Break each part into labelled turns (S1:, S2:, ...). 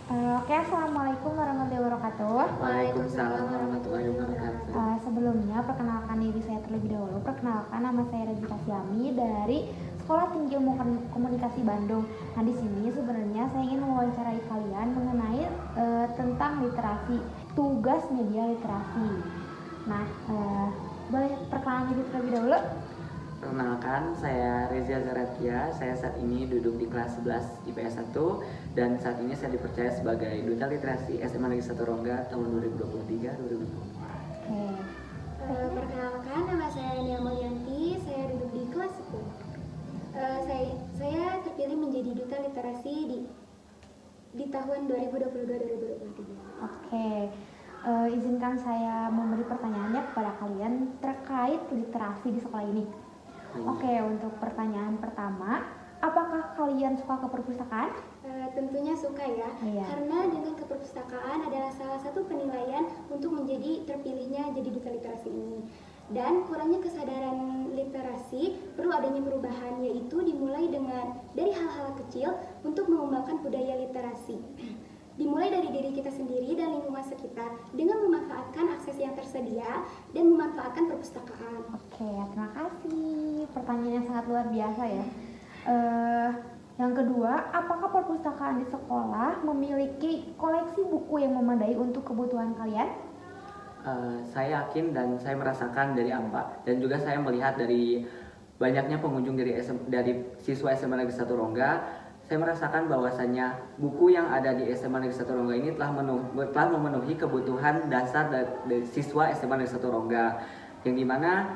S1: Oke, Assalamualaikum warahmatullahi wabarakatuh.
S2: Waalaikumsalam warahmatullahi wabarakatuh.
S1: Sebelumnya, perkenalkan diri saya terlebih dahulu. Perkenalkan, nama saya Rezita Syami dari Sekolah Tinggi Ilmu Komunikasi Bandung. Nah, di sini sebenarnya saya ingin mewawancarai kalian mengenai tentang literasi, tugas media literasi. Nah, boleh perkenalan diri terlebih dahulu?
S2: Perkenalkan, saya Reza Zaratia. Saya saat ini duduk di kelas 11 IPS 1 dan saat ini saya dipercaya sebagai Duta Literasi SMA Negeri 1 Rongga tahun 2023-2024.
S1: Oke.
S3: Perkenalkan, nama saya Nia Mulyanti, saya duduk di kelas 10. Saya terpilih menjadi Duta Literasi di tahun 2022-2023.
S1: Oke. Izinkan saya memberi pertanyaannya kepada kalian terkait literasi di sekolah ini. Oke, untuk pertanyaan pertama, apakah kalian suka ke perpustakaan?
S3: Tentunya suka ya,
S1: Iya.
S3: karena dengan keperpustakaan adalah salah satu penilaian untuk menjadi terpilihnya jadi Duta Literasi ini. Dan kurangnya kesadaran literasi perlu adanya perubahan, yaitu dimulai dari hal-hal kecil untuk mengembangkan budaya literasi. Dimulai dari diri kita sendiri dan lingkungan sekitar dengan memanfaatkan akses yang tersedia dan memanfaatkan perpustakaan.
S1: Oke, terima kasih. Pertanyaan yang sangat luar biasa ya. Yang kedua, apakah perpustakaan di sekolah memiliki koleksi buku yang memadai untuk kebutuhan kalian?
S2: Saya yakin dan saya merasakan dari AMPA dan juga saya melihat dari banyaknya pengunjung dari siswa SMA Negeri 1 Rongga. Saya merasakan bahwasannya buku yang ada di SMA Negeri 1 Rongga ini telah memenuhi kebutuhan dasar dari siswa SMA Negeri 1 Rongga, yang dimana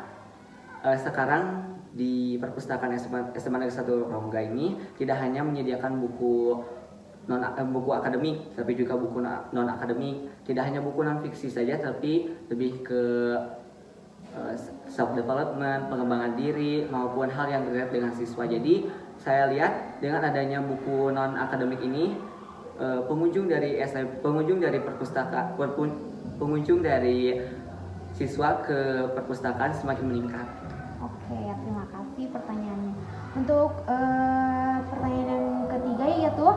S2: sekarang di perpustakaan SMA Negeri 1 Rongga ini tidak hanya menyediakan buku akademik, tapi juga buku non akademik. Tidak hanya buku non fiksi saja, tapi lebih ke self development, pengembangan diri maupun hal yang terkait dengan siswa. Jadi saya lihat dengan adanya buku non akademik ini, pengunjung dari siswa ke perpustakaan semakin meningkat.
S1: Oke, terima kasih pertanyaannya. Untuk pertanyaan yang ketiga yaitu,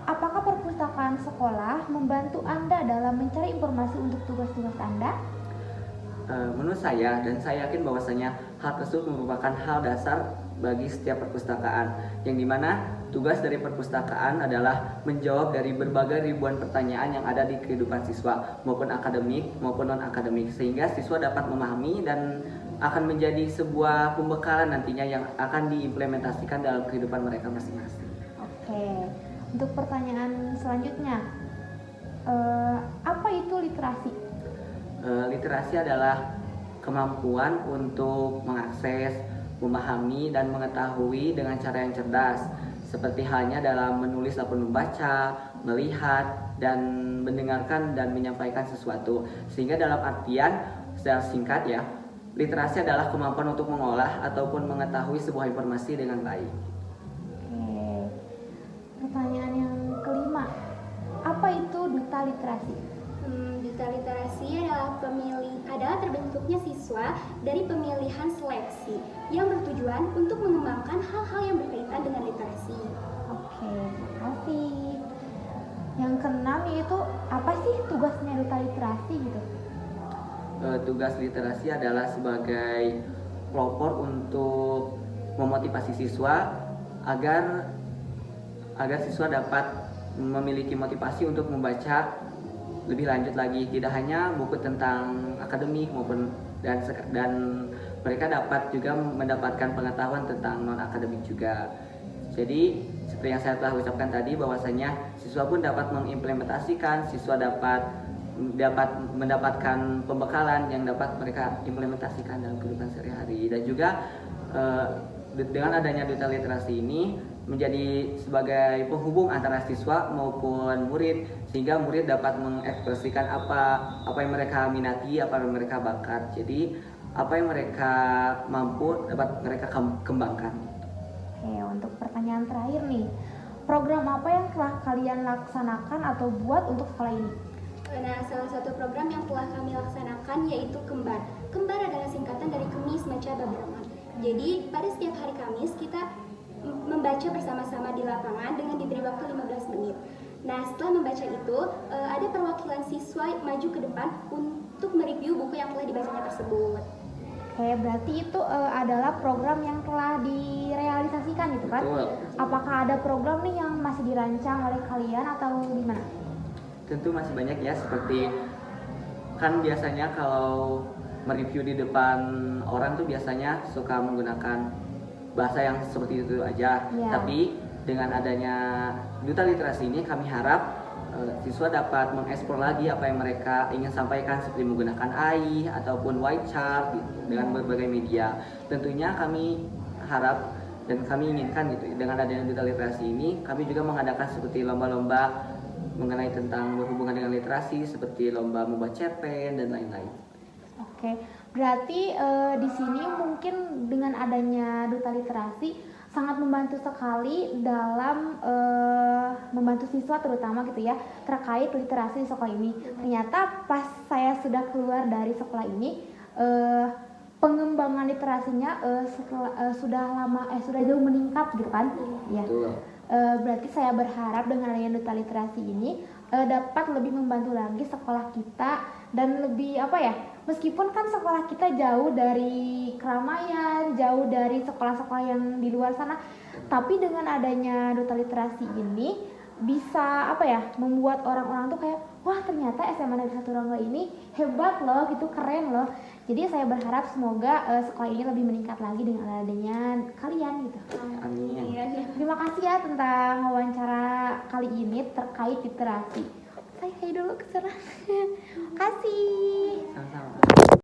S1: apakah perpustakaan sekolah membantu Anda dalam mencari informasi untuk tugas-tugas Anda?
S2: Menurut saya dan saya yakin bahwasanya hal tersebut merupakan hal dasar bagi setiap perpustakaan, yang dimana tugas dari perpustakaan adalah menjawab dari berbagai ribuan pertanyaan yang ada di kehidupan siswa, maupun akademik maupun non akademik, sehingga siswa dapat memahami dan akan menjadi sebuah pembekalan nantinya yang akan diimplementasikan dalam kehidupan mereka masing-masing.
S1: Oke, untuk pertanyaan selanjutnya, apa itu literasi?
S2: Literasi adalah kemampuan untuk mengakses, memahami, dan mengetahui dengan cara yang cerdas, seperti halnya dalam menulis ataupun membaca, melihat, dan mendengarkan dan menyampaikan sesuatu. Sehingga dalam artian secara singkat ya, literasi adalah kemampuan untuk mengolah ataupun mengetahui sebuah informasi dengan baik.
S1: Oke, pertanyaan yang kelima, apa itu duta literasi?
S3: Duta Literasi adalah terbentuknya siswa dari pemilihan seleksi yang bertujuan untuk mengembangkan hal-hal yang berkaitan dengan literasi.
S1: Oke, terima kasih. Yang keenam yaitu, apa sih tugasnya duta literasi gitu?
S2: Tugas literasi adalah sebagai pelopor untuk memotivasi siswa agar siswa dapat memiliki motivasi untuk membaca lebih lanjut lagi, tidak hanya buku tentang akademik maupun dan mereka dapat juga mendapatkan pengetahuan tentang non akademik juga. Jadi seperti yang saya telah ucapkan tadi, bahwasanya siswa pun dapat mengimplementasikan, siswa dapat mendapatkan pembekalan yang dapat mereka implementasikan dalam kehidupan sehari-hari. Dan juga dengan adanya duta literasi ini menjadi sebagai penghubung antara siswa maupun murid, sehingga murid dapat mengekspresikan apa yang mereka minati, apa yang mereka bakat. Jadi apa yang mereka mampu dapat mereka kembangkan.
S1: Oke, untuk pertanyaan terakhir nih, program apa yang telah kalian laksanakan atau buat untuk sekolah ini?
S3: Nah, salah satu program yang telah kami laksanakan yaitu Kembar. Kembar adalah singkatan dari Kemis Baca Babraman. Jadi pada setiap hari Kamis kita membaca bersama-sama di lapangan dengan diberi waktu 15 menit. Nah, setelah membaca itu, ada perwakilan siswa maju ke depan untuk mereview buku yang telah dibacanya tersebut.
S1: Oke, berarti itu adalah program yang telah direalisasikan gitu kan?
S2: Betul.
S1: Apakah ada program nih yang masih dirancang oleh kalian atau gimana?
S2: Tentu masih banyak ya, seperti kan biasanya kalau mereview di depan orang tuh biasanya suka menggunakan bahasa yang seperti itu aja.
S1: Iya.
S2: Tapi dengan adanya Duta Literasi ini kami harap siswa dapat mengeksplor lagi apa yang mereka ingin sampaikan seperti menggunakan AI ataupun white chart gitu, dengan berbagai media. Tentunya kami harap dan kami inginkan gitu dengan adanya Duta Literasi ini kami juga mengadakan seperti lomba-lomba mengenai tentang berhubungan dengan literasi seperti lomba membuat cerpen dan lain-lain.
S1: Oke, berarti di sini mungkin dengan adanya Duta Literasi sangat membantu sekali dalam membantu siswa terutama gitu ya terkait literasi di sekolah ini. Ternyata pas saya sudah keluar dari sekolah ini pengembangan literasinya sudah jauh meningkat gitu kan? Ya.
S2: Betul.
S1: Berarti saya berharap dengan adanya Duta Literasi ini dapat lebih membantu lagi sekolah kita dan lebih meskipun kan sekolah kita jauh dari keramaian, jauh dari sekolah-sekolah yang di luar sana, tapi dengan adanya Duta Literasi ini bisa membuat orang-orang tuh kayak wah ternyata SMA Negeri 1 Rongga ini hebat loh gitu, keren loh. Jadi saya berharap semoga sekolah ini lebih meningkat lagi dengan adanya kalian gitu.
S2: Amin.
S1: Terima kasih ya tentang wawancara kali ini terkait literasi. Saya dulu ke sana. Kasih.
S2: Sama-sama.